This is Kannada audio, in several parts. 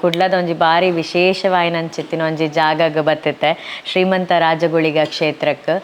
ಕುಡ್ಲದ ಒಂಜಿ ಬಾರಿ ವಿಶೇಷವಾಯಿನಂಚಿತ್ತಿನ ಒಂಜಿ ಜಾಗಗ್ ಬತ್ತಿತ್ತೆ ಶ್ರೀಮಂತ ರಾಜಗುಳಿಗ ಕ್ಷೇತ್ರಕ್ಕೆ.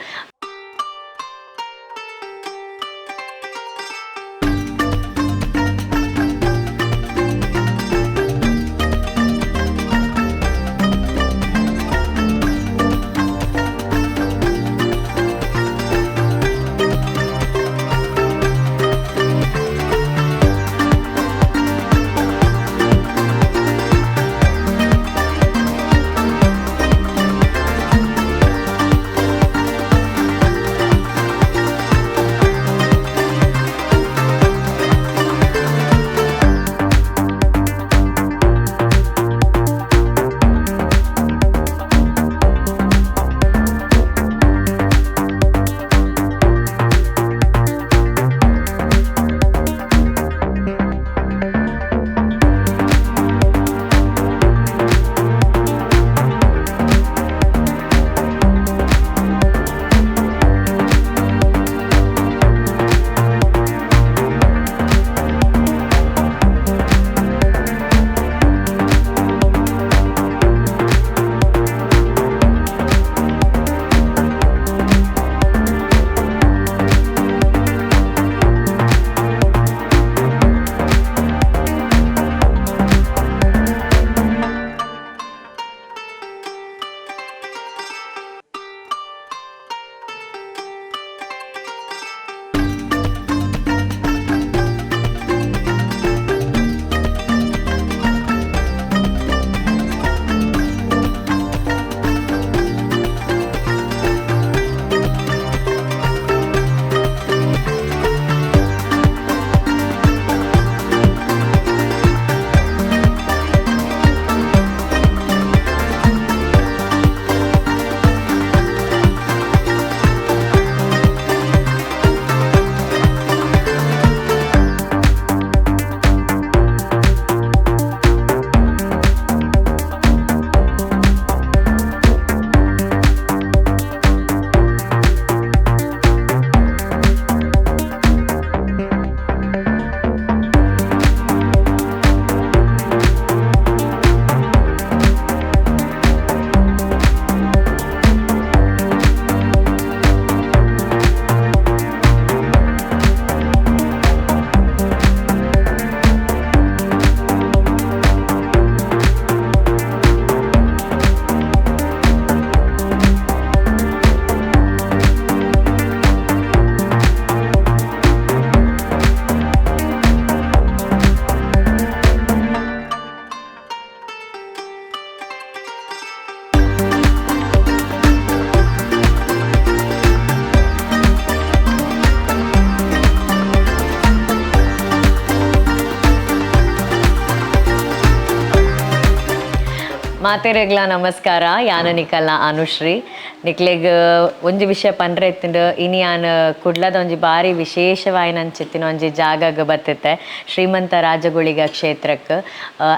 ಮಾತೆರೆಗ್ಲ ನಮಸ್ಕಾರ. ಯಾನ ನಿಕಲ್ನ ಅನುಶ್ರೀ ನಿಕ್ಲೆಗ್ ಒಂಜಿ ವಿಷಯ ಪಂಡ್ರೆ ಎತ್ತಿಂಡು ಇನಿ ಯಾನ್ ಕುಡ್ಲದ ಒಂಜಿ ಬಾರಿ ವಿಶೇಷವಾಯಿನಂಚಿತ್ತಿನ ಒಂಜಿ ಜಾಗಗ್ ಬತ್ತಿತ್ತೆ ಶ್ರೀಮಂತ ರಾಜಗುಳಿಗ ಕ್ಷೇತ್ರಕ್ಕೆ.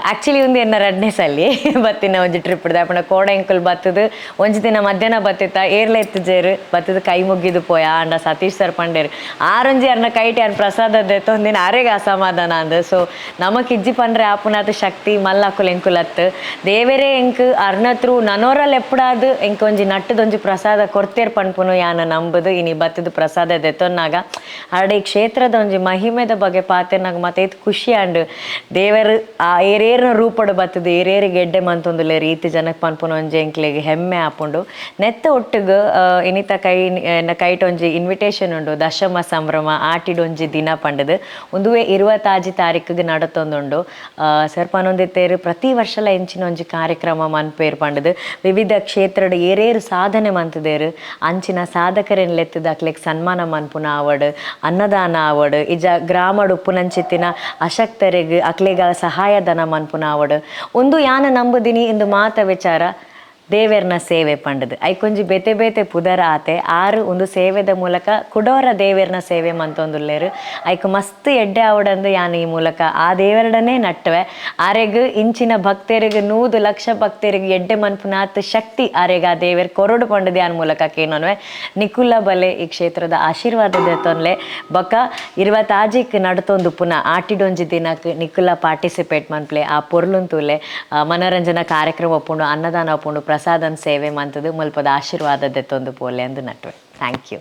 ಆ್ಯಕ್ಚುಲಿ ಒಂದು ಎನ್ನ ರಡ್ನೇ ಸಲಿ ಬತ್ತಿನ ಒಂಜಿ ಟ್ರಿಪ್ ಇಡ್ದೆ ಅಪ್ಪನ ಕೋಡ ಎಂಕುಲ್ ಬತ್ತದು ಒಂಜಿ ದಿನ ಮಧ್ಯಾಹ್ನ ಬತ್ತಿತ್ತ ಏರ್ಲ ಎತ್ತಿಜೇರು ಬತ್ತದು ಕೈ ಮುಗಿದು ಪೋಯ ಅಂಡ ಸತೀಶ್ ಸರ್ ಪಂಡೇರು ಆರೊಂಜಿ ಅರ್ನ ಕೈಟಿ ಅನ್ ಪ್ರಸಾದ ದೆತ್ತು ಒಂದಿನ ಅರೆಗೆ ಅಸಮಾಧಾನ ಅಂದು. ಸೊ ನಮಕ್ ಇಜ್ಜಿ ಪಂಡ್ರೆ ಆಪುನಾಥ ಶಕ್ತಿ ಮಲ್ಲಾಕುಲ್ ಎಂಕುಲತ್ತು ದೇವೇರೇ ಎಂಕ್ ಅರ್ನತ್ರು ನನೋರಲ್ಲಿ ಎಪ್ಪಡಾದು ಎಂಕ್ ಒಂಜಿ ನಟ್ಟದೊಂಜಿ ಪ್ರಸಾದ ಕೊರ್ತೇರ್ ಪನ್ಪುನು ಯಾನ ನಂಬುದು ಇನಿ ಬತ್ತದ ಪ್ರಸಾದ ದೆತ್ತೊನ್ನಾಗ ಆಡೆ ಈ ಕ್ಷೇತ್ರದ ಒಂಜಿ ಮಹಿಮೆದ ಬಗ್ಗೆ ಪಾತೆರ್ನಾಗ ಮತ್ತೆ ಇದು ಖುಷಿ ಅಂಡ್ ದೇವರು ಆ ಏರೇರ್ನ ರೂಪಡು ಬತ್ತದು ಏರೇರಿ ಗೆಡ್ಡೆ ಮಂತೊಂದುಲೆ ರೀತಿ ಜನಕ್ಕೆ ಪನ್ಪುನ ಒಂಜಿ ಎಂಕ್ಲೆಗೆ ಹೆಮ್ಮೆ ಆಪುಂಡು. ನೆತ್ತ ಒಟ್ಟಿಗೆ ಇನಿತ ಕೈಟ್ ಒಂಜಿ ಇನ್ವಿಟೇಷನ್ ಉಂಡು ದಶಮ ಸಂಭ್ರಮ ಆಟಿಡೊಂಜಿ ದಿನ ಪಂಡದು ಒಂದುವೆ 20 ತಾರೀಕಿಗೆ ನಡತೊಂದುಂಡು. ಸರ್ ಪನೊಂದಿತ್ತೇರು ಪ್ರತಿ ವರ್ಷಲ ಎಂಚಿನ ಒಂಜಿ ಕಾರ್ಯಕ್ರಮ ಮನ್ಪೇರು ಪಂಡದು ವಿವಿಧ ಕ್ಷೇತ್ರದ ಏರೇರು ಸಾಧನೆ ಮಂತದೇರು ಅಂಚಿನ ಸಾಧಕರೆನ್ ಲೆತ್ತದ ಅಕ್ಲೆಗ್ ಸನ್ಮಾನ ಮನ್ಪುನ ಆವಡ್ ಅನ್ನದಾನ ಆವಡ್ ಇಜ ಗ್ರಾಮಡ್ ಉಪ್ಪುನಂಚಿತ್ತಿನ ಅಶಕ್ತರಿಗೆ ಅಕ್ಲೆಗ ಸಹಾಯಧನ ಮನ್ಪುನ ಆವಡ್ ಒಂದು ಯಾನ ನಂಬುದಿನಿ ಇಂದು ಮಾತ ವಿಚಾರ ದೇವೇರ್ನ ಸೇವೆ ಪಂಡದು ಐಕೊಂಜಿ ಬೇತೆ ಬೇತೆ ಪುದರ ಆತೆ ಆರು ಒಂದು ಸೇವೆದ ಮೂಲಕ ಕುಡೋರ ದೇವೇರ್ನ ಸೇವೆ ಮಂತೊಂದುಲ್ಲೇರು ಐಕ್ ಮಸ್ತ್ ಎಡ್ಡೆ ಆವಡಂದು ಯಾನ್ ಈ ಮೂಲಕ ಆ ದೇವರಡನೇ ನಟ್ಟವೆ ಆರೆಗ್ ಇಂಚಿನ ಭಕ್ತರಿಗೆ 100 ಲಕ್ಷ ಭಕ್ತರಿಗೆ ಎಡ್ಡೆ ಮನ್ಪುನಾತ್ ಶಕ್ತಿ ಆರೆಗ್ ಆ ದೇವೇರ್ ಕೊರಡು ಪಂಡದು ಯಾನ್ ಮೂಲಕ ಕೇನೊನ್ವೆ ನಿಕುಲ ಬಲೆ ಈ ಕ್ಷೇತ್ರದ ಆಶೀರ್ವಾದದ ತೊನ್ಲೆ ಬೊಕ 28 ನಡತೊಂದು ಪುನಃ ಆಟಿಡೊಂಜಿ ದಿನಕ್ ನಿಕುಲ ಪಾರ್ಟಿಸಿಪೇಟ್ ಮನ್ಪ್ಲೆ ಆ ಪೊರ್ಲುನ್ ತೂಲೆ ಮನೋರಂಜನಾ ಕಾರ್ಯಕ್ರಮ ಒಪ್ಪುಂಡು ಅನ್ನದಾನ ಒಪ್ಪುಂಡು ಪ್ರಸಾದನ್ ಸೇವೆ ಮಂತದು ಮುಲ್ಪದ ಆಶೀರ್ವಾದದ ತೊಂದು ಪೋಲೆ ಅಂದು ನಟ್ವೆ ಥ್ಯಾಂಕ್ ಯು.